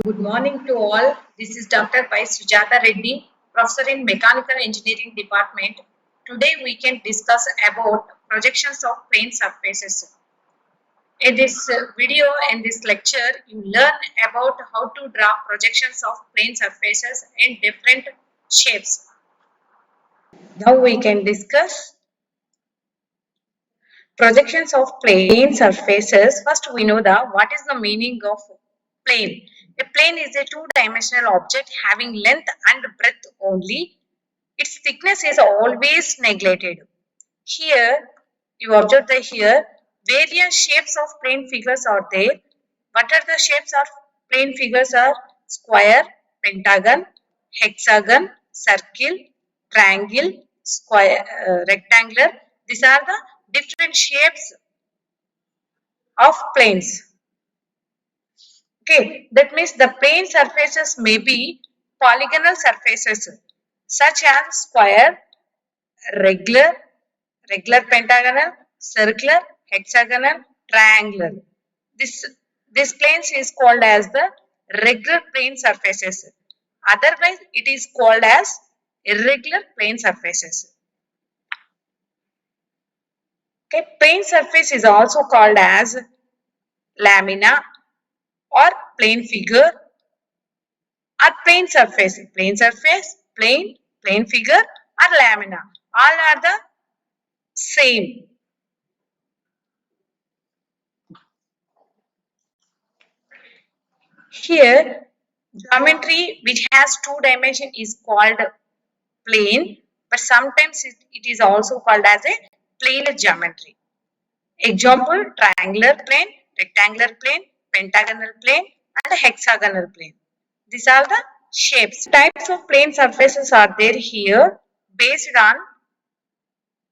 Good morning to all. This is Dr. Pai Sujata Reddy, Professor in Mechanical Engineering Department. Today we can discuss about projections of plane surfaces. In this video and this lecture, you learn about how to draw projections of plane surfaces in different shapes. Now we can discuss projections of plane surfaces. First, we know what is the meaning of plane. A plane is a two-dimensional object having length and breadth only. Its thickness is always neglected. Here, you observe that here various shapes of plane figures are there. What are the shapes of plane figures are square, pentagon, hexagon, circle, triangle, square, rectangular. These are the different shapes of planes. Okay, that means the plane surfaces may be polygonal surfaces such as square, regular, regular pentagonal, circular, hexagonal, triangular. This this planes is called as the regular plane surfaces. Otherwise, it is called as irregular plane surfaces. Okay, plane surface is also called as lamina or plane figure or plane surface. Plane surface, plane figure or lamina. All are the same. Here, geometry which has two dimension is called plane, but sometimes it is also called as a planar geometry. Example, triangular plane, rectangular plane, pentagonal plane and hexagonal plane. These are the shapes. Types of plane surfaces are there here based on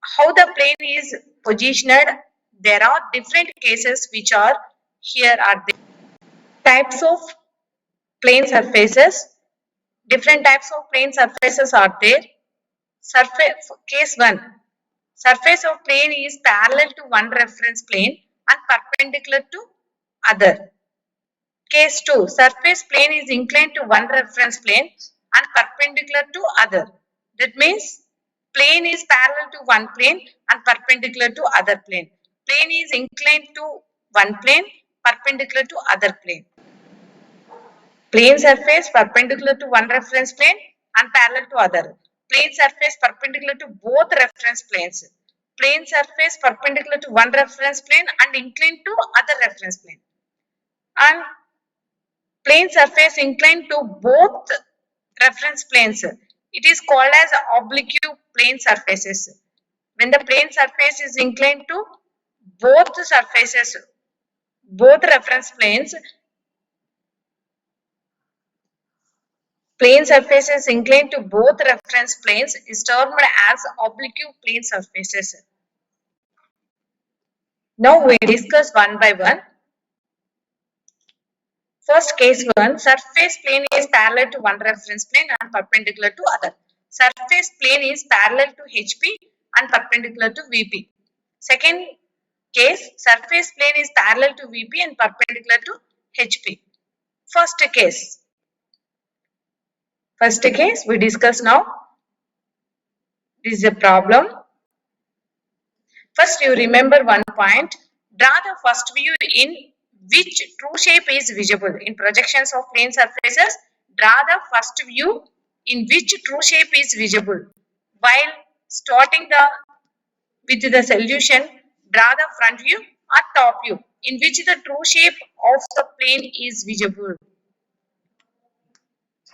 how the plane is positioned. There are different cases which are here are there. Types of plane surfaces. Different types of plane surfaces are there. Surface case 1. Surface of plane is parallel to one reference plane and perpendicular to other. Case 2. Surface plane is inclined to one reference plane and perpendicular to other. That means plane is parallel to one plane and perpendicular to other plane. Plane is inclined to one plane, perpendicular to other plane. Plane surface perpendicular to one reference plane and parallel to other. Plane surface perpendicular to both reference planes. Plane surface perpendicular to one reference plane and inclined to other reference plane. And plane surface inclined to both reference planes. It is called as oblique plane surfaces. When the plane surface is inclined to both surfaces, both reference planes, plane surfaces inclined to both reference planes is termed as oblique plane surfaces. Now we discuss one by one. First case 1, surface plane is parallel to one reference plane and perpendicular to other. Surface plane is parallel to HP and perpendicular to VP. Second case, surface plane is parallel to VP and perpendicular to HP. First case we discuss now. This is a problem. First, you remember one point. Draw the first view in which true shape is visible. In projections of plane surfaces, draw the first view in which true shape is visible. While starting with the solution, draw the front view or top view in which the true shape of the plane is visible.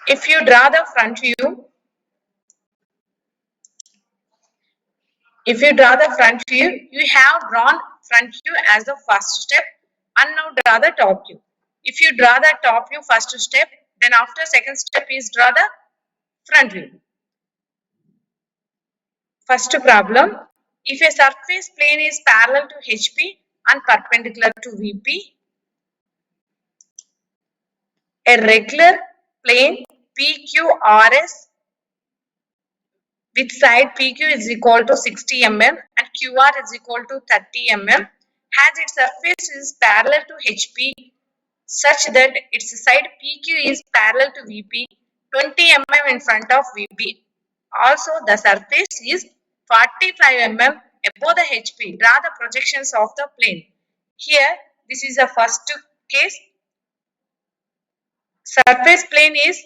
If you draw the front view, you have drawn front view as the first step and now draw the top view. If you draw the top view first step, then after second step is draw the front view. First problem, if a surface plane is parallel to HP and perpendicular to VP, a regular plane PQRS with side PQ is equal to 60 mm and QR is equal to 30 mm has its surface is parallel to HP such that its side PQ is parallel to VP 20 mm in front of VP. Also, the surface is 45 mm above the HP. Draw the projections of the plane. Here, this is the first case. Surface plane is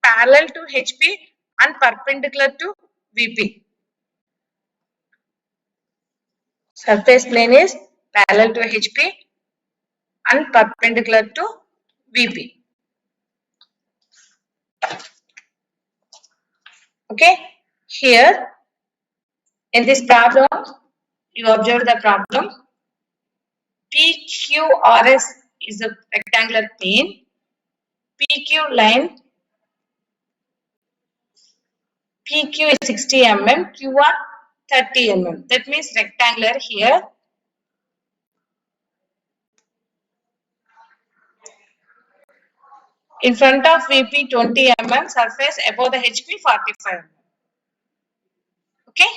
parallel to HP and perpendicular to VP. Surface plane is parallel to HP and perpendicular to VP. Okay, here in this problem, you observe the problem. PQRS is a rectangular plane. PQ line, PQ is 60 mm, QR 30 mm. That means rectangular here. In front of VP 20 mm, surface above the HP 45 mm. Okay.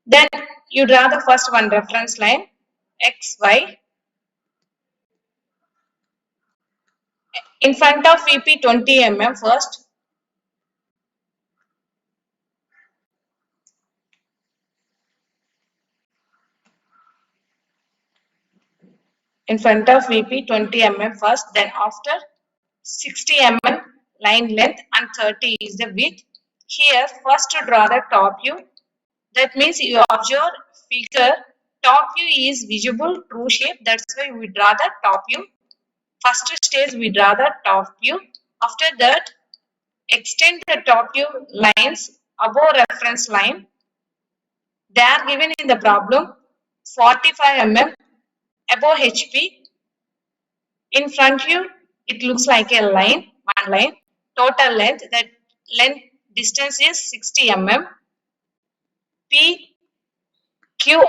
Then you draw the first one reference line XY. In front of VP 20 mm first. In front of VP 20 mm first, then after 60 mm line length and 30 is the width. Here first to draw the top view. That means you observe figure, top view is visible true shape. That's why we draw the top view. First stage we draw the top view. After that, extend the top view lines above reference line. They are given in the problem 45 mm above HP. In front view, it looks like a line, one line. Total length, that length distance is 60 mm. P, Q,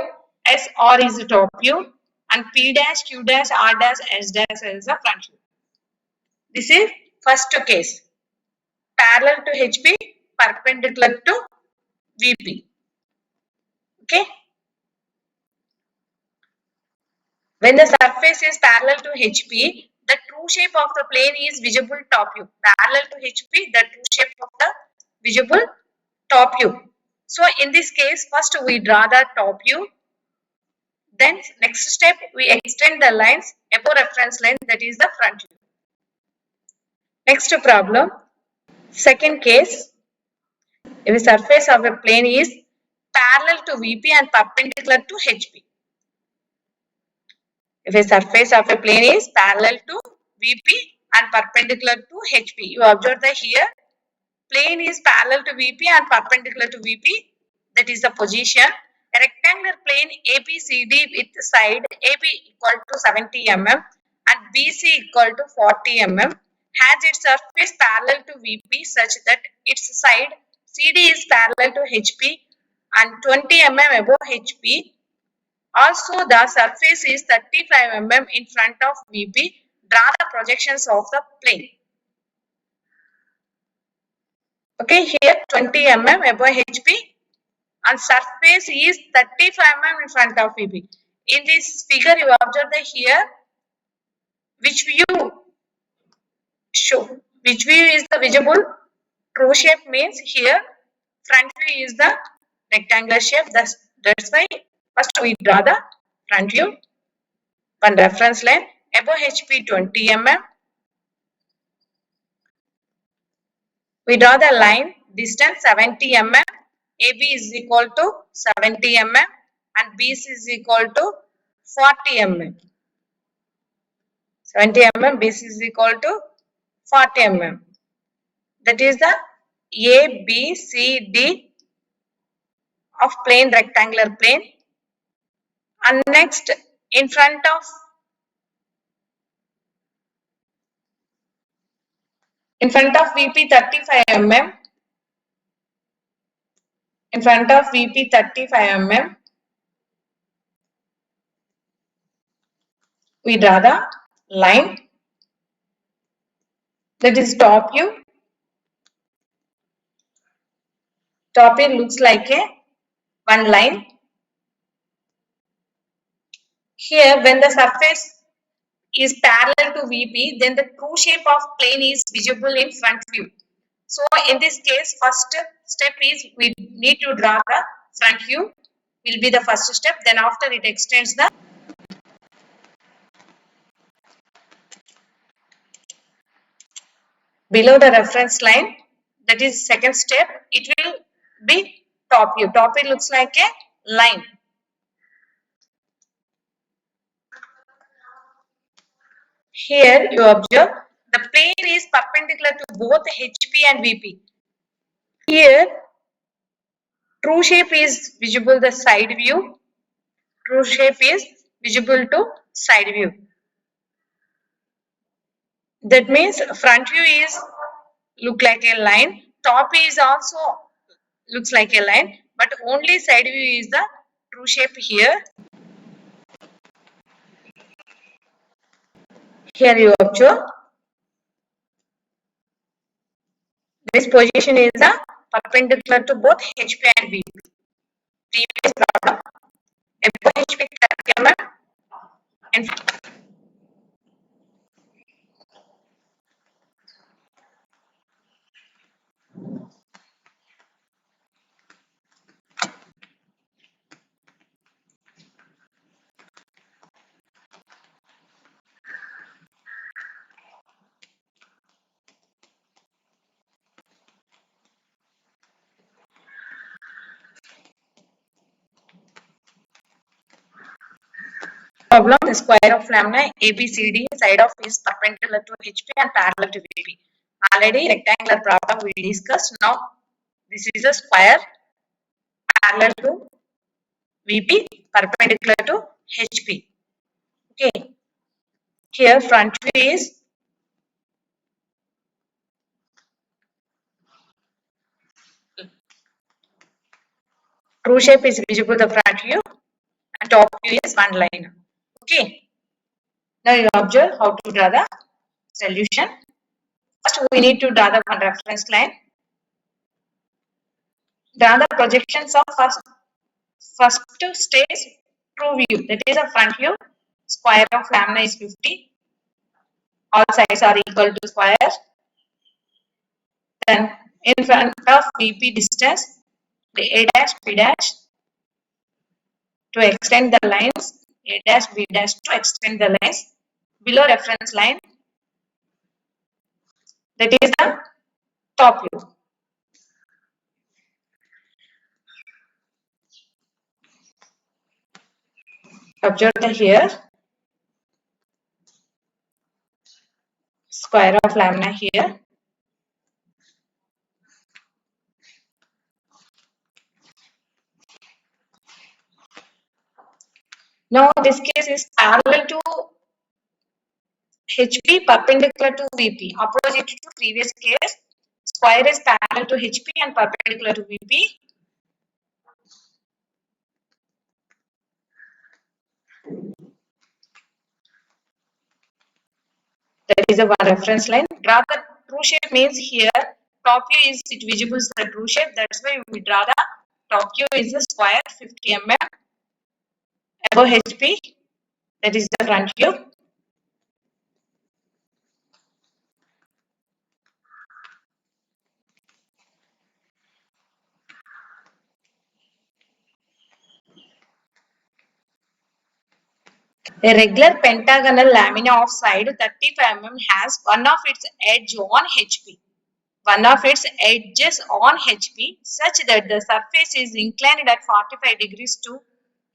S, R is the top view, and P dash, Q dash, R dash, S dash is the front view. This is first case. Parallel to HP, perpendicular to VP. Okay. When the surface is parallel to HP, the true shape of the plane is visible top view. Parallel to HP, the true shape of the visible top view. So in this case, first we draw the top view. Then next step, we extend the lines above reference line, that is the front view. Next problem, second case, if the surface of a plane is parallel to VP and perpendicular to HP. If a surface of a plane is parallel to VP and perpendicular to HP, you observe that here plane is parallel to VP and perpendicular to VP, that is the position. A rectangular plane ABCD with side AB equal to 70 mm and BC equal to 40 mm has its surface parallel to VP such that its side CD is parallel to HP and 20 mm above HP. Also, the surface is 35 mm in front of VP. Draw the projections of the plane. Okay, here 20 mm above HP and surface is 35 mm in front of VP. In this figure, you observe that here which view is the visible true shape means here front view is the rectangular shape. That's why first we draw the front view. One reference line above HP 20 mm. We draw the line distance 70 mm. AB is equal to 70 mm and BC is equal to 40 mm. 70 mm, BC is equal to 40 mm. That is the A, B, C, D of plane, rectangular plane. And next, in front of VP 35 mm, in front of VP 35 mm, we draw the line, that is top view. Top view looks like a one line. Here when the surface is parallel to VP, then the true shape of plane is visible in front view. So in this case, first step is we need to draw the front view, will be the first step. Then after it extends the below the reference line, that is second step. It will be top view. Top view looks like a line. Here you observe the plane is perpendicular to both HP and VP. Here true shape is visible the side view. True shape is visible to side view. That means front view is look like a line. Top is also looks like a line, but only side view is the true shape here. Here you observe this position is the perpendicular to both HP and VP. Previous problem, above HP 30 mm and problem, the square of lambda ABCD side of is perpendicular to HP and parallel to VP. Already rectangular problem we discussed. Now this is a square parallel to VP, perpendicular to HP. Okay. Here front view is true shape is visible the front view and top view is one line. Okay. Now you observe how to draw the solution. First we need to draw the one reference line. Draw the projections of first stage true view, that is a front view. Square of lambda is 50. All sides are equal to square. Then in front of VP distance, the A dash B dash to extend the lines, A dash B dash to extend the lines below reference line, that is the top view. Observe the here square of lambda here. Now this case is parallel to HP, perpendicular to VP. Opposite to previous case, square is parallel to HP and perpendicular to VP. That is a one reference line. Draw the true shape means here top view is it visible as the true shape. That's why we draw the top view is the square 50 mm above HP. That is the front view. A regular pentagonal lamina of side 35 mm has one of its edge on HP. One of its edges on HP such that the surface is inclined at 45 degrees to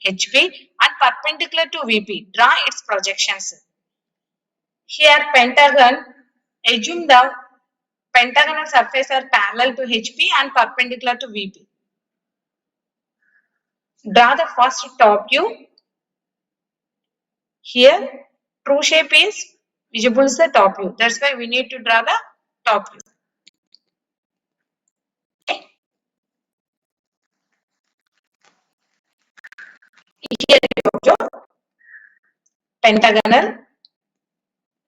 HP and perpendicular to VP. Draw its projections. Here pentagon, assume the pentagonal surface are parallel to HP and perpendicular to VP. Draw the first top view. Here true shape is visible as the top view. That's why we need to draw the top view. Okay. Here you observe pentagonal,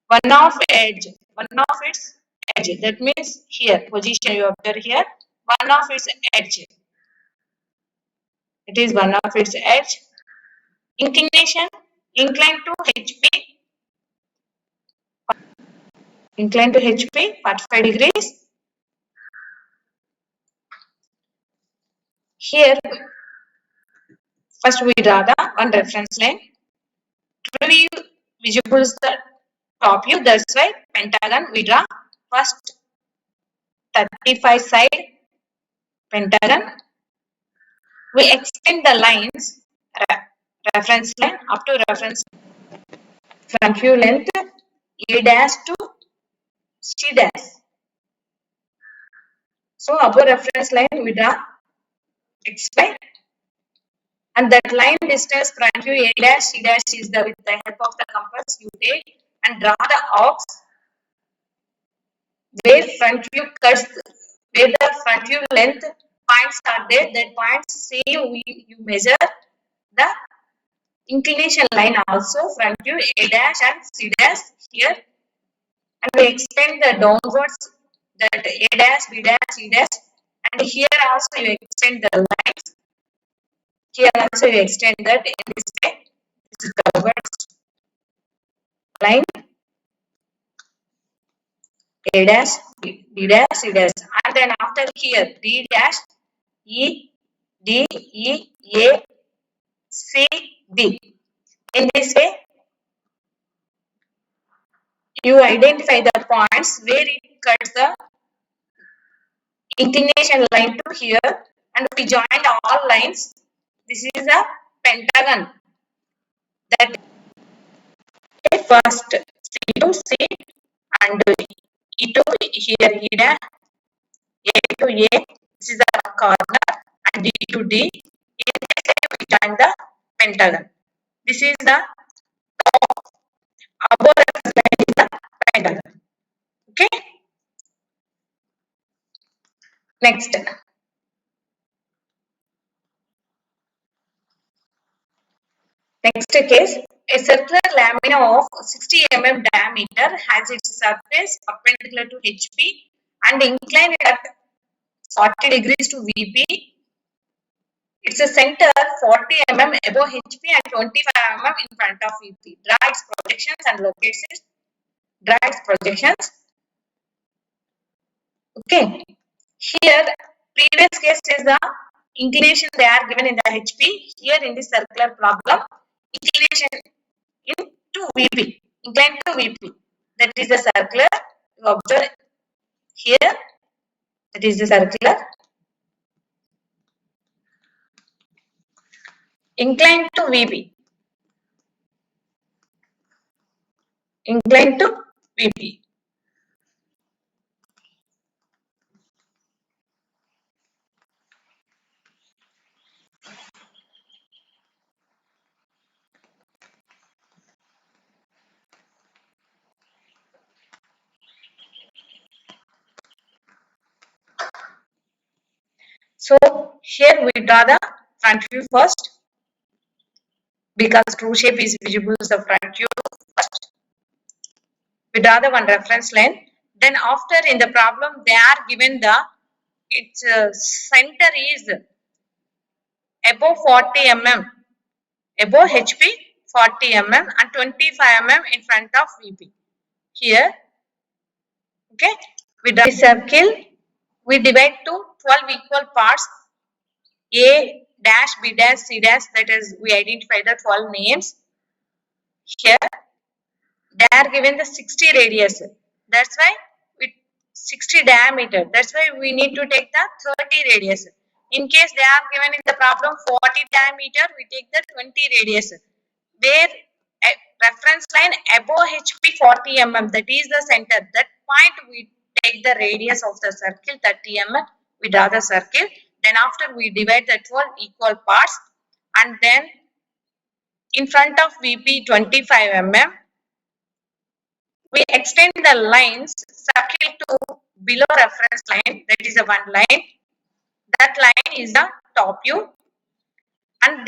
one of its edge. That means here position you observe here, one of its edge. It is one of its edge. Inclination inclined to HP Incline to HP 45 degrees. Here first we draw the one reference line. To be visible is the top view, that's why pentagon we draw first 35 side pentagon. We extend the lines reference line up to reference front view length A dash to C dash. So above reference line we draw X line, and that line distance front view A dash C dash is the with the help of the compass you take and draw the arcs where front view cuts, where the front view length points are there. That points same you measure the inclination line also front view A dash and C dash here, and we extend the downwards that A dash B dash C dash, and here also you extend the lines. Here also you extend that in this way. This is the downwards line A dash B dash C dash, and then after here D dash E D E A C D. In this way, you identify the points where it cuts the inclination line to here, and we join all lines. This is a pentagon. That first C to C and E to here E dash, A to A. This is the corner, and D to D. In this way, we join the pentagon. This is the above reference line is the pentagon. Okay. Next. Next case, a circular lamina of 60 mm diameter has its surface perpendicular to HP and inclined at 40 degrees to VP. Its center 40 mm above HP and 25 mm in front of VP. Draw its projections and locates it. Draw its projections. Okay. Here, previous case is the inclination they are given in the HP. Here in this circular problem, inclination into VP, inclined to VP. That is the circular. You observe here. That is the circular. Inclined to VP. Inclined to VP. So here we draw the front view first, because true shape is visible as the front view first. We draw the one reference line. Then after in the problem they are given the its center is above 40 mm, above HP 40 mm and 25 mm in front of VP. Here, okay, we draw a circle. We divide to 12 equal parts. A dash, B dash, C dash. That is, we identify the 12 names. Here, they are given the 60 radius. That's why with 60 diameter. That's why we need to take the 30 radius. In case they are given in the problem 40 diameter, we take the 20 radius. Where a reference line above HP 40 mm, that is the center. That point we take the radius of the circle 30 mm. We draw the circle. Then after we divide the 12 equal parts, and then in front of VP 25 mm. We extend the lines circle to below reference line, that is a one line. That line is the top view, and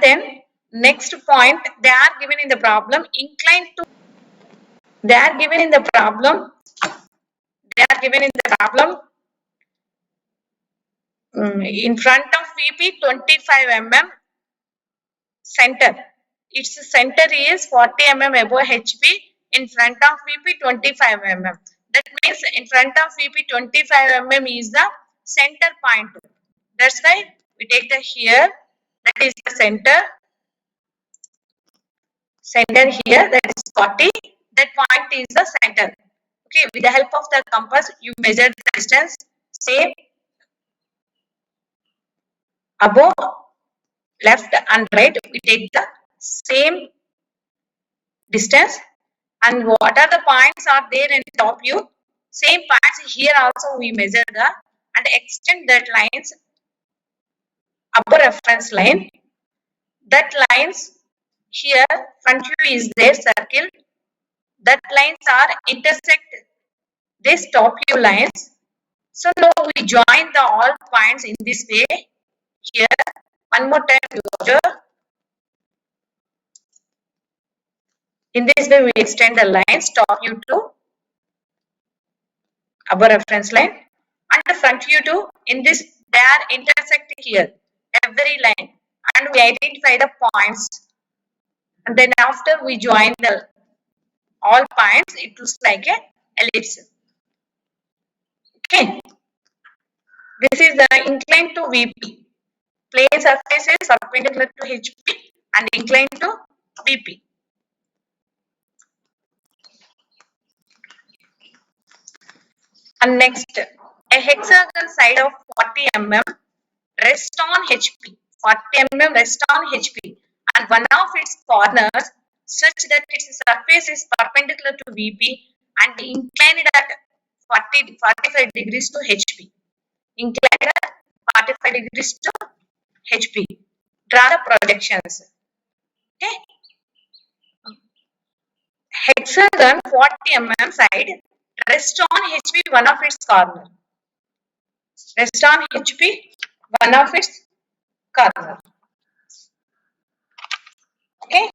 then next point they are given in the problem inclined to, they are given in the problem, they are given in the problem in front of VP 25 mm center, its center is 40 mm above HP, in front of VP 25 mm. That means in front of VP 25 mm is the center point. That's why we take the here, that is the center here, that is 40, that point is the center. Okay, with the help of the compass you measure the distance, same above, left and right, we take the same distance, and what are the points are there in top view, same points here also we measure the and extend that lines upper reference line, that lines here front view is there circle, that lines are intersect this top view lines. So now we join the all points in this way. Here one more time you observe, in this way we extend the lines top view to upper reference line and the front view to, in this they are intersect here every line, and we identify the points, and then after we join the all points it looks like a ellipse. Okay, this is the inclined to VP. Plane surface is perpendicular to HP and inclined to VP. And next, a hexagon side of 40 mm rest on HP. 40 mm rest on HP, and one of its corners such that its surface is perpendicular to VP and inclined at 45 degrees to HP. Inclined at 45 degrees to HP. Draw the projections. Okay. Hexagon 40 mm side rest on HP one of its corner. Rest on HP one of its corner. Okay.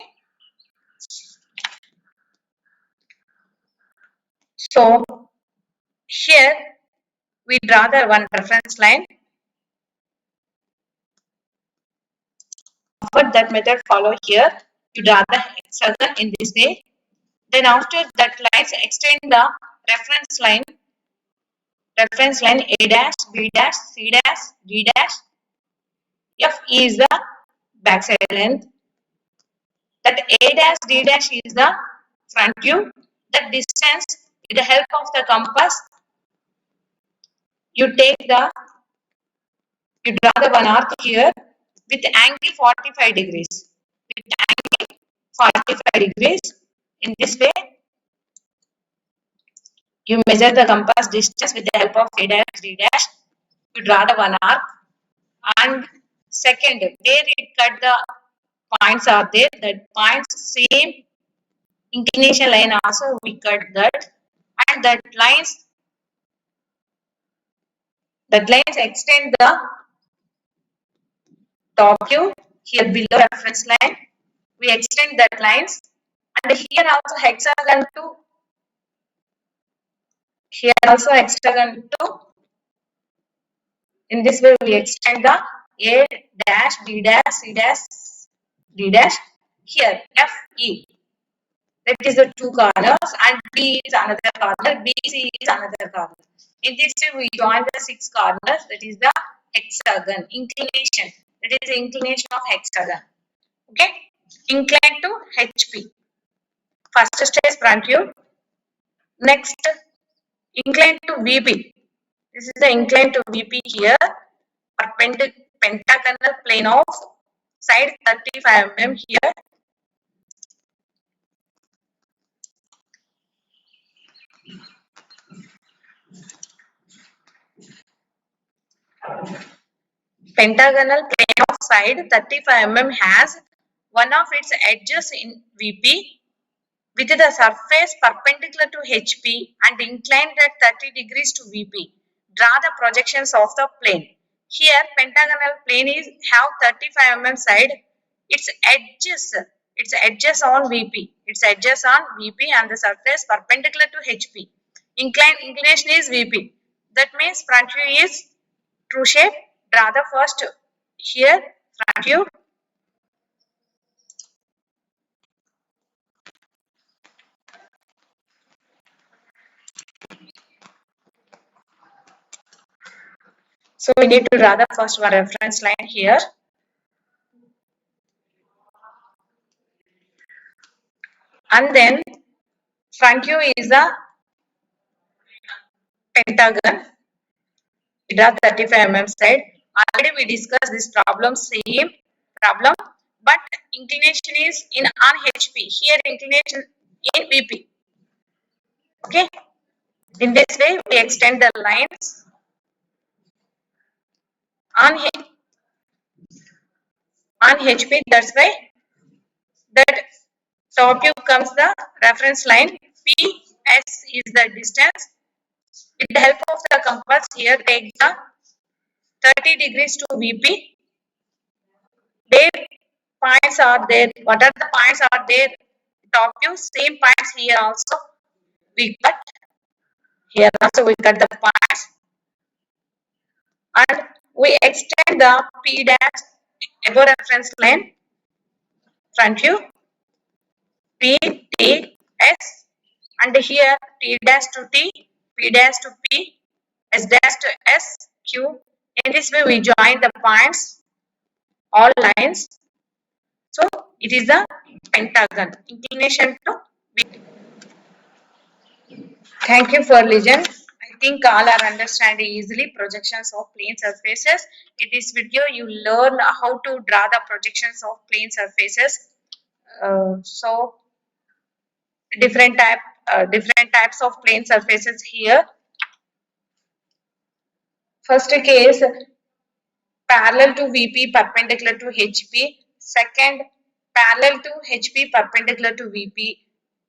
So here we draw the one reference line. But that method follow here. You draw the hexagon in this way. Then after that lines extend the reference line A dash, B dash, C dash, D dash. F is the backside length. That A dash, D dash is the front view. That distance with the help of the compass you draw the one arc here with angle 45 degrees. With angle 45 degrees. In this way, you measure the compass distance with the help of A dash, D dash. You draw the one arc. And second, where it cut the points are there, that points same inclination line also we cut that, and that lines extend the top view here below reference line. We extend that lines, and here also hexagon 2. Here also hexagon 2. In this way we extend the A dash, B dash, C dash, D dash. Here F, E. That is the two corners, and B is another corner, BC is another corner. In this way we join the 6 corners, that is the hexagon inclination. That is the inclination of hexagon. Okay, inclined to HP. First stage front view. Next, inclined to VP. This is the inclined to VP here. Pentagonal plane of side 35 mm here. Pentagonal plane of side 35 mm has one of its edges in VP with the surface perpendicular to HP and inclined at 30 degrees to VP. Draw the projections of the plane. Here pentagonal plane is have 35 mm side. Its edges on VP. Its edges on VP and the surface perpendicular to HP. Inclination is VP. That means front view is true shape. Draw the first here front view. So we need to draw the first reference line here. And then front view is a pentagon. We draw 35 mm side. Already we discussed this problem, same problem, but inclination is in on HP. Here inclination in VP. Okay. In this way, we extend the lines on HP. That's why that top view comes the reference line. PS is the distance. With the help of the compass here, take the 30 degrees to VP. Their points are there. What are the points are there? Top view, same points here also. We cut. Here also we cut the points. And we extend the P dash above reference line. Front view. P, T, S. And here T dash to T, P dash to P, S dash to S, Q. In this way we join the points, all lines. So it is a pentagon. Inclination to V. Thank you for listening. I think all are understanding easily projections of plane surfaces. In this video, you learn how to draw the projections of plane surfaces. So different types of plane surfaces here. First case, parallel to VP, perpendicular to HP. Second, parallel to HP, perpendicular to VP.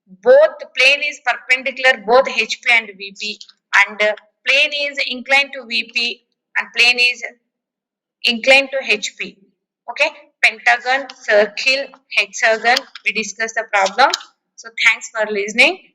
Both plane is perpendicular, both HP and VP, and plane is inclined to VP and plane is inclined to HP. Okay, pentagon, circle, hexagon. We discussed the problem. So thanks for listening.